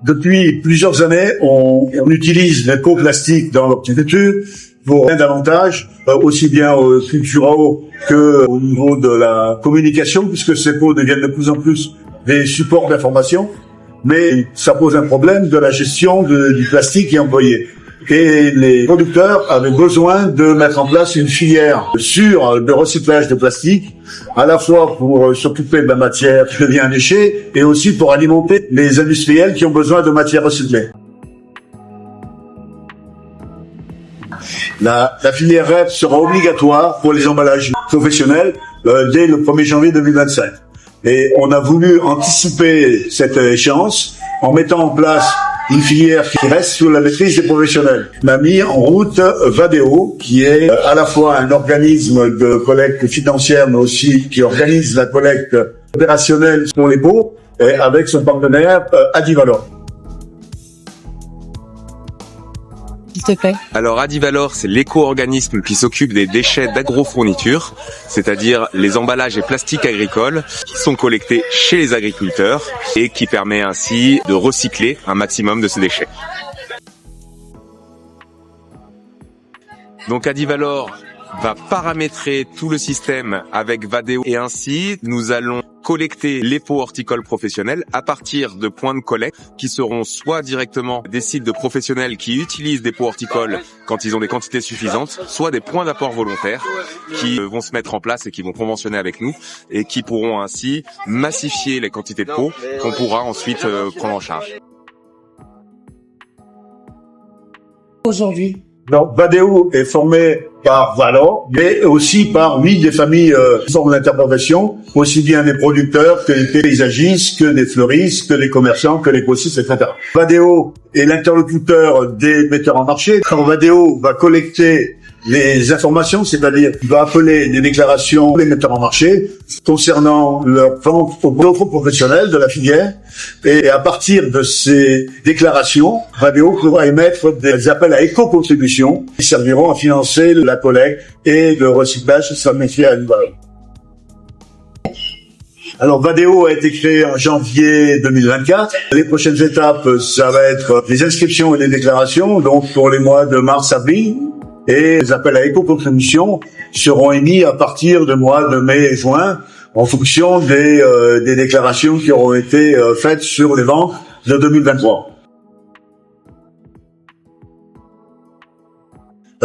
Depuis plusieurs années, on utilise l'éco-plastique dans l'horticulture pour plein d'avantages, aussi bien culturaux que au niveau de la communication, puisque ces pots deviennent de plus en plus des supports d'information. Mais ça pose un problème de la gestion du plastique qui est employé. Et les producteurs avaient besoin de mettre en place une filière sûre de recyclage de plastique, à la fois pour s'occuper de la matière qui devient un déchet, et aussi pour alimenter les industriels qui ont besoin de matière recyclée. La filière REP sera obligatoire pour les emballages professionnels dès le 1er janvier 2025. Et on a voulu anticiper cette échéance en mettant en place une filière qui reste sous la maîtrise des professionnels. On a mis en route Vadeo, qui est à la fois un organisme de collecte financière, mais aussi qui organise la collecte opérationnelle pour les pots, et avec son partenaire Adivalor. S'il te plaît. Alors Adivalor, c'est l'éco-organisme qui s'occupe des déchets d'agrofourniture, c'est-à-dire les emballages et plastiques agricoles qui sont collectés chez les agriculteurs et qui permet ainsi de recycler un maximum de ces déchets. Donc Adivalor va paramétrer tout le système avec Vadeo et ainsi nous allons collecter les pots horticoles professionnels à partir de points de collecte qui seront soit directement des sites de professionnels qui utilisent des pots horticoles quand ils ont des quantités suffisantes, soit des points d'apport volontaires qui vont se mettre en place et qui vont conventionner avec nous et qui pourront ainsi massifier les quantités de pots qu'on pourra ensuite prendre en charge. Aujourd'hui. Donc, Vadeo est formé par Valor, mais aussi par 8 des familles qui forment l'interprofession, aussi bien des producteurs que des paysagistes, que des fleuristes, que des commerçants, que les grossistes, etc. Vadeo est l'interlocuteur des metteurs en marché. Quand Vadeo va collecter les informations, c'est-à-dire il va appeler des déclarations des metteurs en marché concernant leur vente aux professionnels de la filière, et à partir de ces déclarations, Vadeo pourra émettre des appels à éco-contribution qui serviront à financer la collecte et le recyclage de sa métier à une valeur. Alors, Vadeo a été créé en janvier 2024. Les prochaines étapes, ça va être les inscriptions et les déclarations, donc pour les mois de mars-avril. Et les appels à éco-contribution seront émis à partir du mois de mai et juin, en fonction des déclarations qui auront été faites sur les ventes de 2023.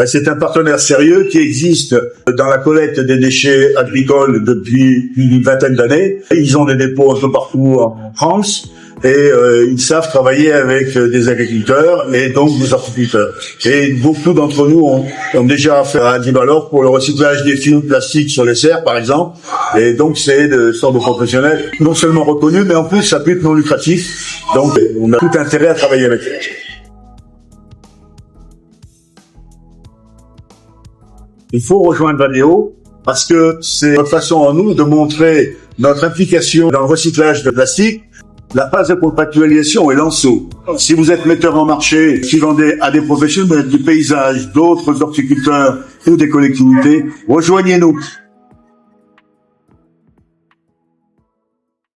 C'est un partenaire sérieux qui existe dans la collecte des déchets agricoles depuis une vingtaine d'années. Ils ont des dépôts un peu partout en France et ils savent travailler avec des agriculteurs et donc des horticulteurs. Et beaucoup d'entre nous ont déjà affaire à Adivalor pour le recyclage des films plastiques sur les serres, par exemple. Et donc c'est de sorte de professionnels non seulement reconnus, mais en plus ça peut être non lucratif. Donc on a tout intérêt à travailler avec eux. Il faut rejoindre Vadeo parce que c'est notre façon à nous de montrer notre implication dans le recyclage de plastique. La phase de contractualisation est lancée. Si vous êtes metteur en marché qui vendez à des professionnels du paysage, d'autres horticulteurs ou des collectivités, rejoignez-nous.